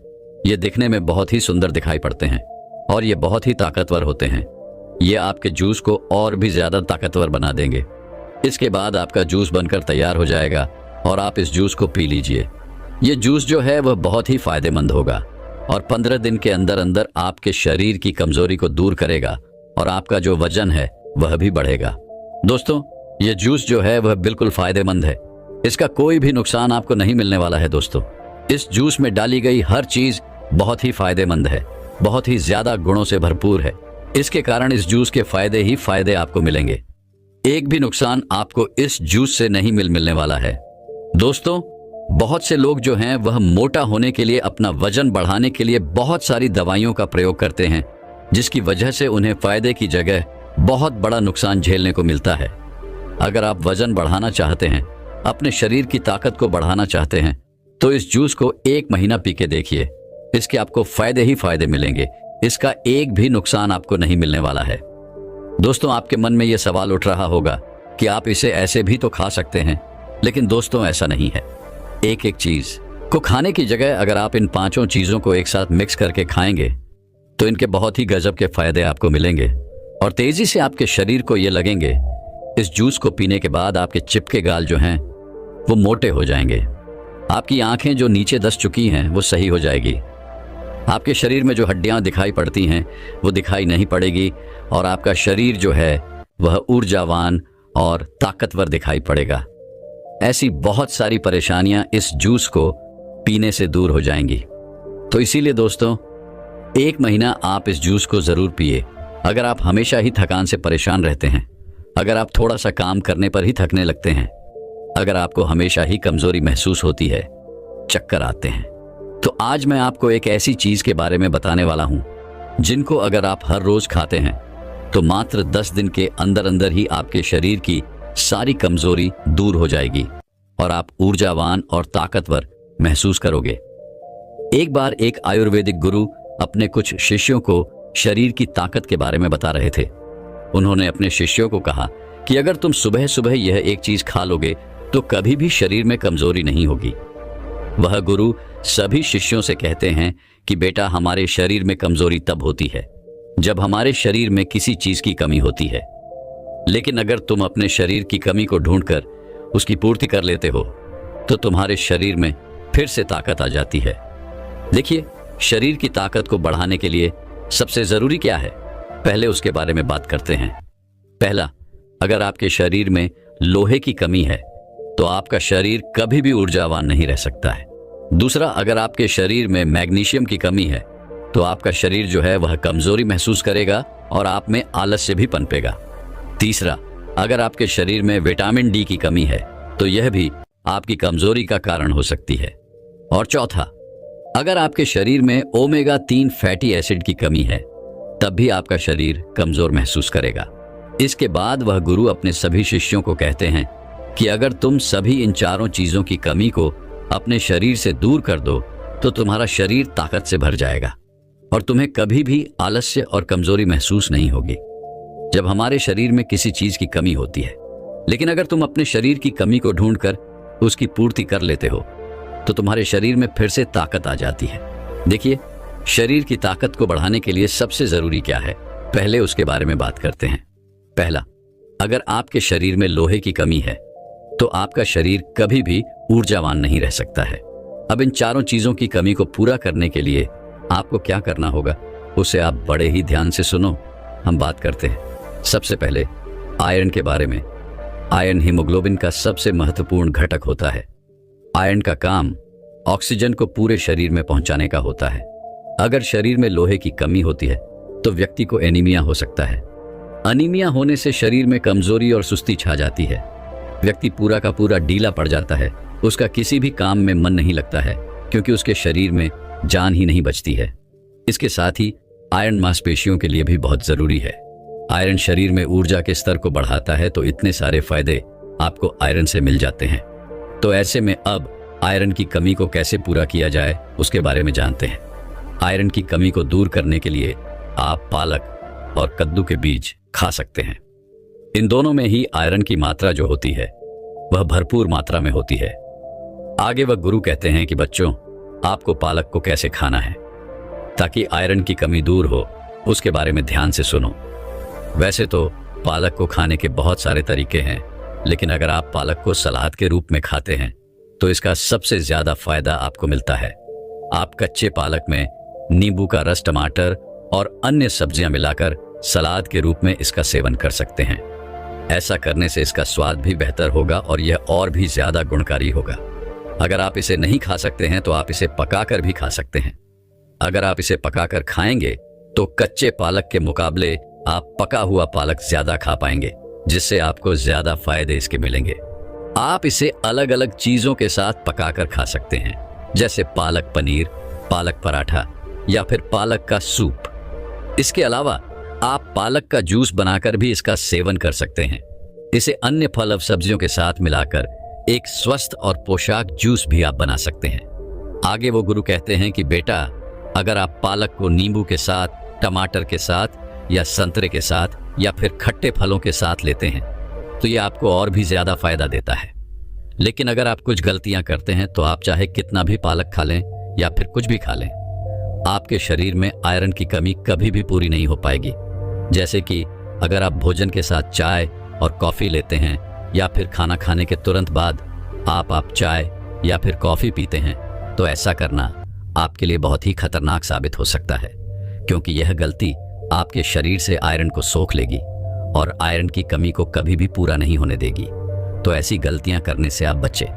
S1: ये दिखने में बहुत ही सुंदर दिखाई पड़ते हैं और ये बहुत ही ताकतवर होते हैं। ये आपके जूस को और भी ज्यादा ताकतवर बना देंगे। इसके बाद आपका जूस बनकर तैयार हो जाएगा और आप इस जूस को पी लीजिए। ये जूस जो है वह बहुत ही फायदेमंद होगा और 15 दिन के अंदर अंदर आपके शरीर की कमजोरी को दूर करेगा और आपका जो वजन है वह भी बढ़ेगा। दोस्तों ये जूस जो है वह बिल्कुल फायदेमंद है। इसका कोई भी नुकसान आपको नहीं मिलने वाला है। दोस्तों इस जूस में डाली गई हर चीज बहुत ही फायदेमंद है, बहुत ही ज्यादा गुणों से भरपूर है। इसके कारण इस जूस के फायदे ही फायदे आपको मिलेंगे। एक भी नुकसान आपको इस जूस से नहीं मिलने वाला है। दोस्तों बहुत से लोग जो हैं वह मोटा होने के लिए, अपना वजन बढ़ाने के लिए बहुत सारी दवाइयों का प्रयोग करते हैं, जिसकी वजह से उन्हें फायदे की जगह बहुत बड़ा नुकसान झेलने को मिलता है। अगर आप वजन बढ़ाना चाहते हैं, अपने शरीर की ताकत को बढ़ाना चाहते हैं, तो इस जूस को 1 महीना पी के देखिए। इसके आपको फायदे ही फायदे मिलेंगे। इसका एक भी नुकसान आपको नहीं मिलने वाला है। दोस्तों आपके मन में यह सवाल उठ रहा होगा कि आप इसे ऐसे भी तो खा सकते हैं, लेकिन दोस्तों ऐसा नहीं है। एक एक चीज को खाने की जगह अगर आप इन पांचों चीजों को एक साथ मिक्स करके खाएंगे तो इनके बहुत ही गजब के फायदे आपको मिलेंगे और तेजी से आपके शरीर को ये लगेंगे। इस जूस को पीने के बाद आपके चिपके गाल जो हैं वो मोटे हो जाएंगे, आपकी आंखें जो नीचे दस चुकी हैं वो सही हो जाएगी, आपके शरीर में जो हड्डियां दिखाई पड़ती हैं वो दिखाई नहीं पड़ेगी और आपका शरीर जो है वह ऊर्जावान और ताकतवर दिखाई पड़ेगा। ऐसी बहुत सारी परेशानियां इस जूस को पीने से दूर हो जाएंगी। तो इसीलिए दोस्तों 1 महीना आप इस जूस को जरूर पिए। अगर आप हमेशा ही थकान से परेशान रहते हैं, अगर आप थोड़ा सा काम करने पर ही थकने लगते हैं, अगर आपको हमेशा ही कमजोरी महसूस होती है, चक्कर आते हैं, तो आज मैं आपको एक ऐसी चीज के बारे में बताने वाला हूं जिनको अगर आप हर रोज खाते हैं तो मात्र 10 दिन के अंदर अंदर ही आपके शरीर की सारी कमजोरी दूर हो जाएगी और आप ऊर्जावान और ताकतवर महसूस करोगे। एक बार एक आयुर्वेदिक गुरु अपने कुछ शिष्यों को शरीर की ताकत के बारे में बता रहे थे। उन्होंने अपने शिष्यों को कहा कि अगर तुम सुबह सुबह यह एक चीज खा लोगे तो कभी भी शरीर में कमजोरी नहीं होगी। वह गुरु सभी शिष्यों से कहते हैं कि बेटा, हमारे शरीर में कमजोरी तब होती है जब हमारे शरीर में किसी चीज की कमी होती है, लेकिन अगर तुम अपने शरीर की कमी को ढूंढकर उसकी पूर्ति कर लेते हो तो तुम्हारे शरीर में फिर से ताकत आ जाती है। देखिए, शरीर की ताकत को बढ़ाने के लिए सबसे जरूरी क्या है, पहले उसके बारे में बात करते हैं। पहला, अगर आपके शरीर में लोहे की कमी है तो आपका शरीर कभी भी ऊर्जावान नहीं रह सकता है। दूसरा, अगर आपके शरीर में मैग्नीशियम की कमी है तो आपका शरीर जो है वह कमजोरी महसूस करेगा और आप में आलस्य भी पनपेगा। तीसरा, अगर आपके शरीर में विटामिन डी की कमी है तो यह भी आपकी कमजोरी का कारण हो सकती है। और चौथा, अगर आपके शरीर में ओमेगा 3 फैटी एसिड की कमी है तब भी आपका शरीर कमजोर महसूस करेगा। इसके बाद वह गुरु अपने सभी शिष्यों को कहते हैं कि अगर तुम सभी इन चारों चीजों की कमी को अपने शरीर से दूर कर दो तो तुम्हारा शरीर ताकत से भर जाएगा और तुम्हें कभी भी आलस्य और कमजोरी महसूस नहीं होगी। जब हमारे शरीर में किसी चीज की कमी होती है, लेकिन अगर तुम अपने शरीर की कमी को ढूंढकर उसकी पूर्ति कर लेते हो तो तुम्हारे शरीर में फिर से ताकत आ जाती है। देखिए, शरीर की ताकत को बढ़ाने के लिए सबसे जरूरी क्या है, पहले उसके बारे में बात करते हैं। पहला, अगर आपके शरीर में लोहे की कमी है तो आपका शरीर कभी भी ऊर्जावान नहीं रह सकता है। अब इन चारों चीजों की कमी को पूरा करने के लिए आपको क्या करना होगा उसे आप बड़े ही ध्यान से सुनो। हम बात करते हैं सबसे पहले आयरन के बारे में। आयरन हीमोग्लोबिन का सबसे महत्वपूर्ण घटक होता है। आयरन का काम ऑक्सीजन को पूरे शरीर में पहुंचाने का होता है। अगर शरीर में लोहे की कमी होती है तो व्यक्ति को एनीमिया हो सकता है। अनीमिया होने से शरीर में कमजोरी और सुस्ती छा जाती है। व्यक्ति पूरा का पूरा ढीला पड़ जाता है, उसका किसी भी काम में मन नहीं लगता है क्योंकि उसके शरीर में जान ही नहीं बचती है। इसके साथ ही आयरन मांसपेशियों के लिए भी बहुत जरूरी है। आयरन शरीर में ऊर्जा के स्तर को बढ़ाता है, तो इतने सारे फायदे आपको आयरन से मिल जाते हैं। तो ऐसे में अब आयरन की कमी को कैसे पूरा किया जाए उसके बारे में जानते हैं। आयरन की कमी को दूर करने के लिए आप पालक और कद्दू के बीज खा सकते हैं। इन दोनों में ही आयरन की मात्रा जो होती है वह भरपूर मात्रा में होती है। आगे वह गुरु कहते हैं कि बच्चों, आपको पालक को कैसे खाना है ताकि आयरन की कमी दूर हो, उसके बारे में ध्यान से सुनो। वैसे तो पालक को खाने के बहुत सारे तरीके हैं, लेकिन अगर आप पालक को सलाद के रूप में खाते हैं तो इसका सबसे ज्यादा फायदा आपको मिलता है। आप कच्चे पालक में नींबू का रस, टमाटर और अन्य सब्जियां मिलाकर सलाद के रूप में इसका सेवन कर सकते हैं। ऐसा करने से इसका स्वाद भी बेहतर होगा और यह और भी ज्यादा गुणकारी होगा। अगर आप इसे नहीं खा सकते हैं तो आप इसे पकाकर भी खा सकते हैं। अगर आप इसे पकाकर खाएंगे तो कच्चे पालक के मुकाबले आप पका हुआ पालक ज्यादा खा पाएंगे, जिससे आपको ज्यादा फायदे इसके मिलेंगे। आप इसे अलग अलग चीजों के साथ पकाकर खा सकते हैं, जैसे पालक पनीर, पालक पराठा या फिर पालक का सूप। इसके अलावा आप पालक का जूस बनाकर भी इसका सेवन कर सकते हैं। इसे अन्य फल और सब्जियों के साथ मिलाकर एक स्वस्थ और पोषक जूस भी आप बना सकते हैं। आगे वो गुरु कहते हैं कि बेटा, अगर आप पालक को नींबू के साथ, टमाटर के साथ या संतरे के साथ या फिर खट्टे फलों के साथ लेते हैं तो ये आपको और भी ज्यादा फायदा देता है। लेकिन अगर आप कुछ गलतियां करते हैं तो आप चाहे कितना भी पालक खा लें या फिर कुछ भी खा लें, आपके शरीर में आयरन की कमी कभी भी पूरी नहीं हो पाएगी। जैसे कि अगर आप भोजन के साथ चाय और कॉफ़ी लेते हैं या फिर खाना खाने के तुरंत बाद आप चाय या फिर कॉफ़ी पीते हैं, तो ऐसा करना आपके लिए बहुत ही खतरनाक साबित हो सकता है, क्योंकि यह गलती आपके शरीर से आयरन को सोख लेगी और आयरन की कमी को कभी भी पूरा नहीं होने देगी। तो ऐसी गलतियां करने से आप बचें।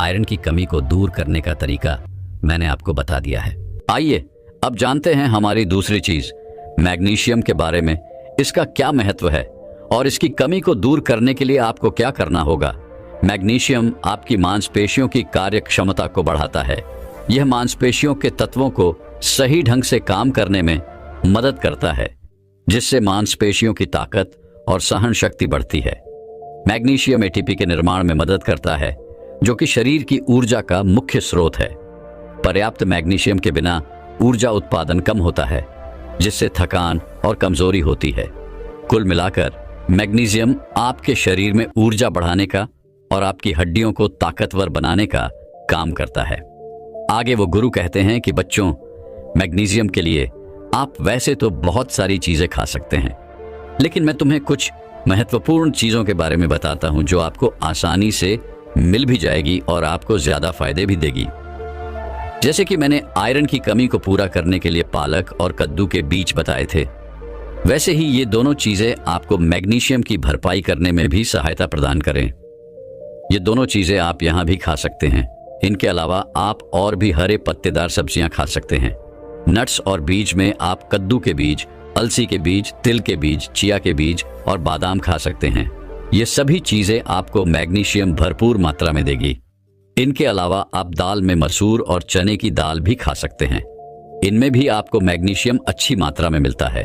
S1: आयरन की कमी को दूर करने का तरीका मैंने आपको बता दिया है। आइए अब जानते हैं हमारी दूसरी चीज, मैग्नीशियम के बारे में। इसका क्या महत्व है और इसकी कमी को दूर करने के लिए आपको क्या करना होगा। मैग्नीशियम आपकी मांसपेशियों की कार्य क्षमता को बढ़ाता है। यह मांसपेशियों के तत्वों को सही ढंग से काम करने में मदद करता है, जिससे मांसपेशियों की ताकत और सहन शक्ति बढ़ती है। मैग्नीशियम एटीपी के निर्माण में मदद करता है, जो कि शरीर की ऊर्जा का मुख्य स्रोत है। पर्याप्त मैग्नीशियम के बिना ऊर्जा उत्पादन कम होता है, जिससे थकान और कमजोरी होती है। कुल मिलाकर मैग्नीशियम आपके शरीर में ऊर्जा बढ़ाने का और आपकी हड्डियों को ताकतवर बनाने का काम करता है। आगे वो गुरु कहते हैं कि बच्चों, मैग्नीशियम के लिए आप वैसे तो बहुत सारी चीजें खा सकते हैं, लेकिन मैं तुम्हें कुछ महत्वपूर्ण चीजों के बारे में बताता हूं जो आपको आसानी से मिल भी जाएगी और आपको ज्यादा फायदे भी देगी। जैसे कि मैंने आयरन की कमी को पूरा करने के लिए पालक और कद्दू के बीज बताए थे, वैसे ही ये दोनों चीजें आपको मैग्नीशियम की भरपाई करने में भी सहायता प्रदान करें। ये दोनों चीजें आप यहां भी खा सकते हैं। इनके अलावा आप और भी हरे पत्तेदार सब्जियां खा सकते हैं। नट्स और बीज में आप कद्दू के बीज, अलसी के बीज, तिल के बीज, चिया के बीज और बादाम खा सकते हैं। ये सभी चीजें आपको मैग्नीशियम भरपूर मात्रा में देगी। इनके अलावा आप दाल में मसूर और चने की दाल भी खा सकते हैं। इनमें भी आपको मैग्नीशियम अच्छी मात्रा में मिलता है।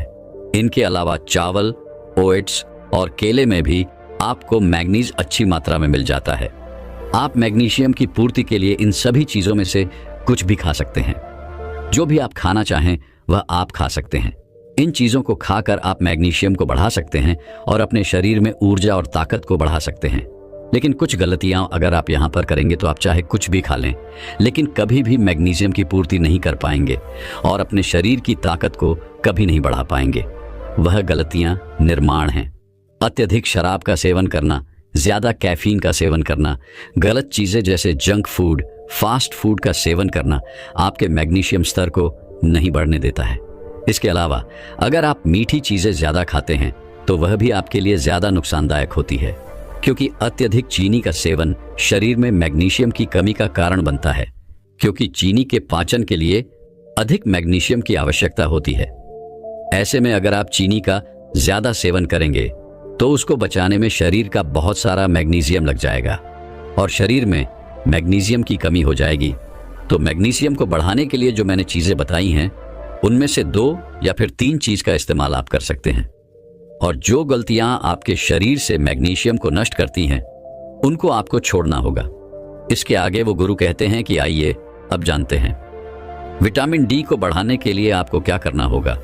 S1: इनके अलावा चावल, ओट्स और केले में भी आपको मैग्नीज अच्छी मात्रा में मिल जाता है। आप मैग्नीशियम की पूर्ति के लिए इन सभी चीजों में से कुछ भी खा सकते हैं। जो भी आप खाना चाहें वह आप खा सकते हैं। इन चीजों को खाकर आप मैग्नीशियम को बढ़ा सकते हैं और अपने शरीर में ऊर्जा और ताकत को बढ़ा सकते हैं। लेकिन कुछ गलतियां अगर आप यहां पर करेंगे तो आप चाहे कुछ भी खा लें, लेकिन कभी भी मैग्नीशियम की पूर्ति नहीं कर पाएंगे और अपने शरीर की ताकत को कभी नहीं बढ़ा पाएंगे। वह गलतियां निर्माण हैं। अत्यधिक शराब का सेवन करना, ज्यादा कैफीन का सेवन करना, गलत चीजें जैसे जंक फूड, फास्ट फूड का सेवन करना आपके मैग्नीशियम स्तर को नहीं बढ़ने देता है। इसके अलावा अगर आप मीठी चीजें ज्यादा खाते हैं तो वह भी आपके लिए ज्यादा नुकसानदायक होती है, क्योंकि अत्यधिक चीनी का सेवन शरीर में मैग्नीशियम की कमी का कारण बनता है, क्योंकि चीनी के पाचन के लिए अधिक मैग्नीशियम की आवश्यकता होती है। ऐसे में अगर आप चीनी का ज्यादा सेवन करेंगे तो उसको बचाने में शरीर का बहुत सारा मैग्नीशियम लग जाएगा और शरीर में मैग्नीशियम की कमी हो जाएगी। तो मैग्नीशियम को बढ़ाने के लिए जो मैंने चीजें बताई हैं, उनमें से 2 या फिर 3 चीज का इस्तेमाल आप कर सकते हैं। और जो गलतियां आपके शरीर से मैग्नीशियम को नष्ट करती हैं, उनको आपको छोड़ना होगा। इसके आगे वो गुरु कहते हैं कि आइए अब जानते हैं विटामिन डी को बढ़ाने के लिए आपको क्या करना होगा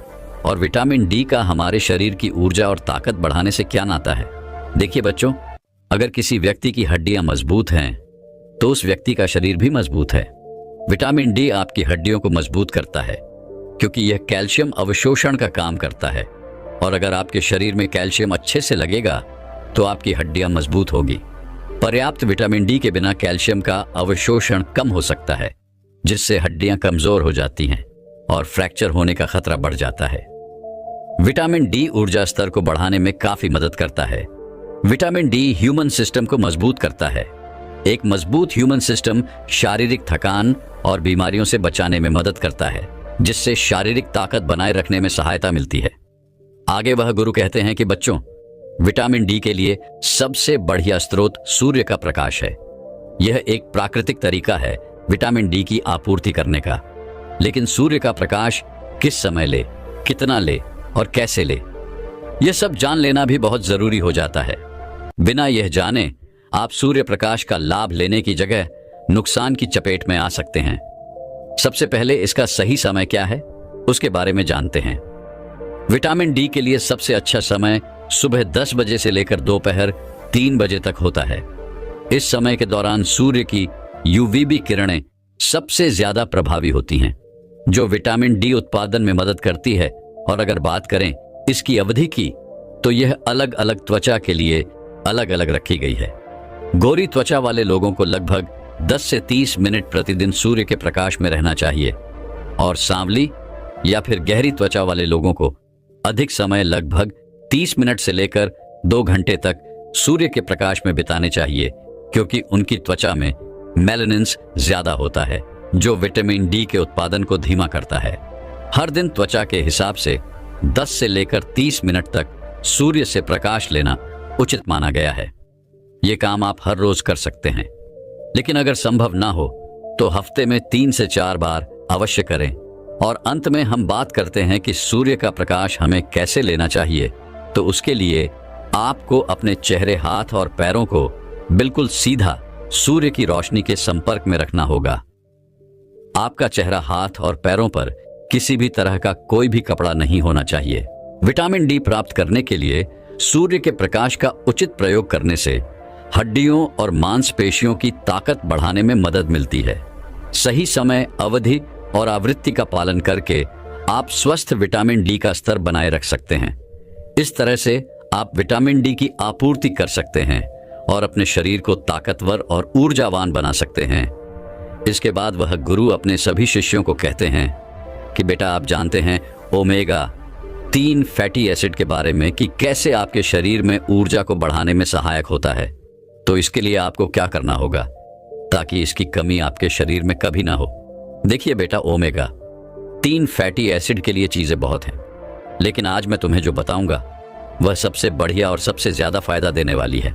S1: और विटामिन डी का हमारे शरीर की ऊर्जा और ताकत बढ़ाने से क्या नाता है। देखिए बच्चों, अगर किसी व्यक्ति की हड्डियां मजबूत हैं तो उस व्यक्ति का शरीर भी मजबूत है। विटामिन डी आपकी हड्डियों को मजबूत करता है, क्योंकि यह कैल्शियम अवशोषण का काम करता है। और अगर आपके शरीर में कैल्शियम अच्छे से लगेगा तो आपकी हड्डियां मजबूत होगी। पर्याप्त विटामिन डी के बिना कैल्शियम का अवशोषण कम हो सकता है, जिससे हड्डियां कमजोर हो जाती हैं और फ्रैक्चर होने का खतरा बढ़ जाता है। विटामिन डी ऊर्जा स्तर को बढ़ाने में काफी मदद करता है। विटामिन डी ह्यूमन सिस्टम को मजबूत करता है। एक मजबूत ह्यूमन सिस्टम शारीरिक थकान और बीमारियों से बचाने में मदद करता है, जिससे शारीरिक ताकत बनाए रखने में सहायता मिलती है। आगे वह गुरु कहते हैं कि बच्चों, विटामिन डी के लिए सबसे बढ़िया स्रोत सूर्य का प्रकाश है। यह एक प्राकृतिक तरीका है विटामिन डी की आपूर्ति करने का। लेकिन सूर्य का प्रकाश किस समय ले, कितना ले और कैसे ले, यह सब जान लेना भी बहुत जरूरी हो जाता है। बिना यह जाने आप सूर्य प्रकाश का लाभ लेने की जगह नुकसान की चपेट में आ सकते हैं। सबसे पहले इसका सही समय क्या है, उसके बारे में जानते हैं। विटामिन डी के लिए सबसे अच्छा समय सुबह 10 बजे से लेकर दोपहर 3 बजे तक होता है। इस समय के दौरान सूर्य की यूवीबी किरणें सबसे ज्यादा प्रभावी होती हैं, जो विटामिन डी उत्पादन में मदद करती है। और अगर बात करें इसकी अवधि की, तो यह अलग अलग त्वचा के लिए अलग अलग रखी गई है। गोरी त्वचा वाले लोगों को लगभग 10 से 30 मिनट प्रतिदिन सूर्य के प्रकाश में रहना चाहिए, और सांवली या फिर गहरी त्वचा वाले लोगों को अधिक समय लगभग 30 मिनट से लेकर 2 घंटे तक सूर्य के प्रकाश में बिताने चाहिए, क्योंकि उनकी त्वचा में मेलानिन्स ज्यादा होता है, जो विटामिन डी के उत्पादन को धीमा करता है। हर दिन त्वचा के हिसाब से 10 से लेकर 30 मिनट तक सूर्य से प्रकाश लेना उचित माना गया है। ये काम आप हर रोज कर सकते हैं, लेकिन अगर संभव ना हो तो हफ्ते में 3 से 4 बार अवश्य करें। और अंत में हम बात करते हैं कि सूर्य का प्रकाश हमें कैसे लेना चाहिए। तो उसके लिए आपको अपने चेहरे, हाथ और पैरों को बिल्कुल सीधा सूर्य की रोशनी के संपर्क में रखना होगा। आपका चेहरा, हाथ और पैरों पर किसी भी तरह का कोई भी कपड़ा नहीं होना चाहिए। विटामिन डी प्राप्त करने के लिए सूर्य के प्रकाश का उचित प्रयोग करने से हड्डियों और मांसपेशियों की ताकत बढ़ाने में मदद मिलती है। सही समय, अवधि और आवृत्ति का पालन करके आप स्वस्थ विटामिन डी का स्तर बनाए रख सकते हैं। इस तरह से आप विटामिन डी की आपूर्ति कर सकते हैं और अपने शरीर को ताकतवर और ऊर्जावान बना सकते हैं। इसके बाद वह गुरु अपने सभी शिष्यों को कहते हैं कि बेटा, आप जानते हैं ओमेगा 3 फैटी एसिड के बारे में कि कैसे आपके शरीर में ऊर्जा को बढ़ाने में सहायक होता है। तो इसके लिए आपको क्या करना होगा ताकि इसकी कमी आपके शरीर में कभी ना हो। देखिए बेटा, ओमेगा 3 फैटी एसिड के लिए चीजें बहुत हैं, लेकिन आज मैं तुम्हें जो बताऊंगा वह सबसे बढ़िया और सबसे ज्यादा फायदा देने वाली है।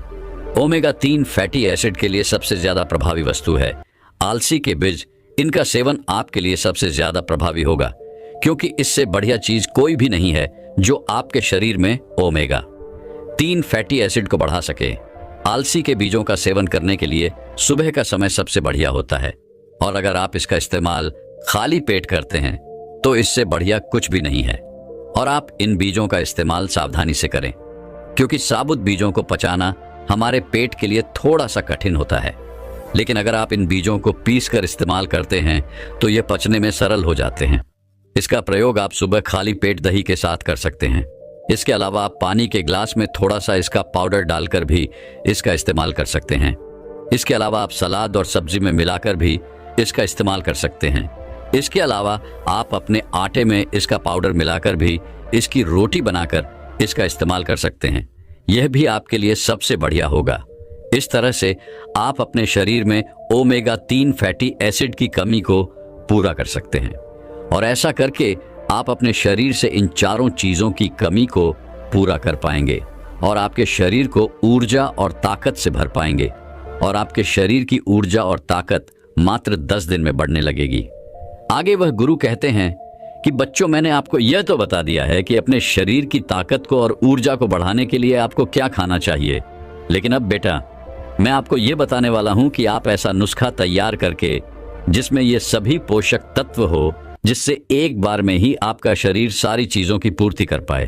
S1: ओमेगा 3 फैटी एसिड के लिए सबसे ज्यादा प्रभावी वस्तु है आलसी के बीज। इनका सेवन आपके लिए सबसे ज्यादा प्रभावी होगा, क्योंकि इससे बढ़िया चीज कोई भी नहीं है जो आपके शरीर में ओमेगा 3 फैटी एसिड को बढ़ा सके। आलसी के बीजों का सेवन करने के लिए सुबह का समय सबसे बढ़िया होता है, और अगर आप इसका इस्तेमाल खाली पेट करते हैं तो इससे बढ़िया कुछ भी नहीं है। और आप इन बीजों का इस्तेमाल सावधानी से करें, क्योंकि साबुत बीजों को पचाना हमारे पेट के लिए थोड़ा सा कठिन होता है। लेकिन अगर आप इन बीजों को पीसकर इस्तेमाल करते हैं तो ये पचने में सरल हो जाते हैं। इसका प्रयोग आप सुबह खाली पेट दही के साथ कर सकते हैं। इसके अलावा आप पानी के ग्लास में थोड़ा सा इसका पाउडर डालकर भी इसका इस्तेमाल कर सकते हैं। इसके अलावा आप सलाद और सब्जी में मिलाकर भी इसका इस्तेमाल कर सकते हैं। इसके अलावा आप अपने आटे में इसका पाउडर मिलाकर भी इसकी रोटी बनाकर इसका इस्तेमाल कर सकते हैं। यह भी आपके लिए सबसे बढ़िया होगा। इस तरह से आप अपने शरीर में ओमेगा 3 फैटी एसिड की कमी को पूरा कर सकते हैं, और ऐसा करके आप अपने शरीर से इन चारों चीजों की कमी को पूरा कर पाएंगे और आपके शरीर को ऊर्जा और ताकत से भर पाएंगे, और आपके शरीर की ऊर्जा और ताकत मात्र 10 दिन में बढ़ने लगेगी। आगे वह गुरु कहते हैं कि बच्चों, मैंने आपको यह तो बता दिया है कि अपने शरीर की ताकत को और ऊर्जा को बढ़ाने के लिए आपको क्या खाना चाहिए, लेकिन अब बेटा, मैं आपको यह बताने वाला हूं कि आप ऐसा नुस्खा तैयार करके जिसमें ये सभी पोषक तत्व हो, जिससे एक बार में ही आपका शरीर सारी चीजों की पूर्ति कर पाए।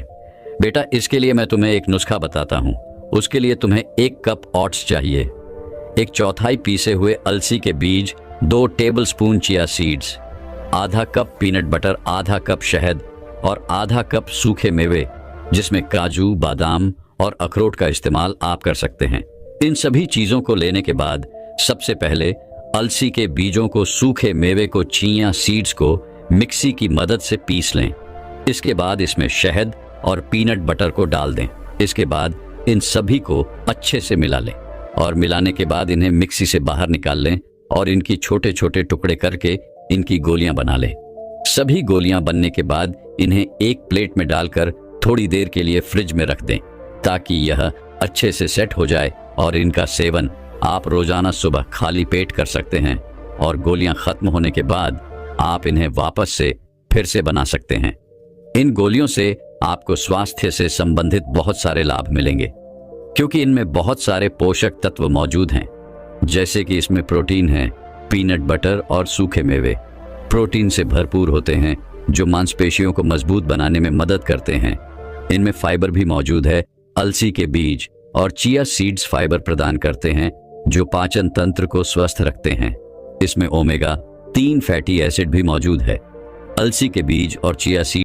S1: बेटा, इसके लिए मैं तुम्हें एक नुस्खा बताता हूं। उसके लिए तुम्हें 1 कप ओट्स चाहिए, 1/4 पीसे हुए अलसी के बीज, 2 टेबलस्पून चिया सीड्स, आधा कप पीनट बटर, आधा कप शहद और आधा कप सूखे मेवे, जिसमें काजू, बादाम और अखरोट का इस्तेमाल आप कर सकते हैं। इन सभी चीजों को लेने के बाद सबसे पहले अलसी के बीजों को, सूखे मेवे को, चिया सीड्स को मिक्सी की मदद से पीस लें। इसके बाद इसमें शहद और पीनट बटर को डाल दें। इसके बाद इन सभी को अच्छे से मिला लें, और मिलाने के बाद इन्हें मिक्सी से बाहर निकाल लें और इनकी छोटे छोटे टुकड़े करके इनकी गोलियां बना लें। सभी गोलियां बनने के बाद इन्हें एक प्लेट में डालकर थोड़ी देर के लिए फ्रिज में रख दें, ताकि यह अच्छे से सेट हो जाए, और इनका सेवन आप रोजाना सुबह खाली पेट कर सकते हैं। और गोलियां खत्म होने के बाद आप इन्हें वापस से फिर से बना सकते हैं। इन गोलियों से आपको स्वास्थ्य से संबंधित बहुत सारे लाभ मिलेंगे, क्योंकि इनमें बहुत सारे पोषक तत्व मौजूद हैं, जैसे कि इसमें प्रोटीन है। पीनट बटर और सूखे मेवे प्रोटीन से भरपूर होते हैं, जो मांसपेशियों को मजबूत बनाने में मदद करते हैं। इनमें फाइबर भी मौजूद है। अलसी के बीज और चिया सीड्स फाइबर प्रदान करते हैं, जो पाचन तंत्र को स्वस्थ रखते हैं। इसमें ओमेगा 3 फैटी एसिड भी मौजूद है। अलसी के बीज और चिया सीड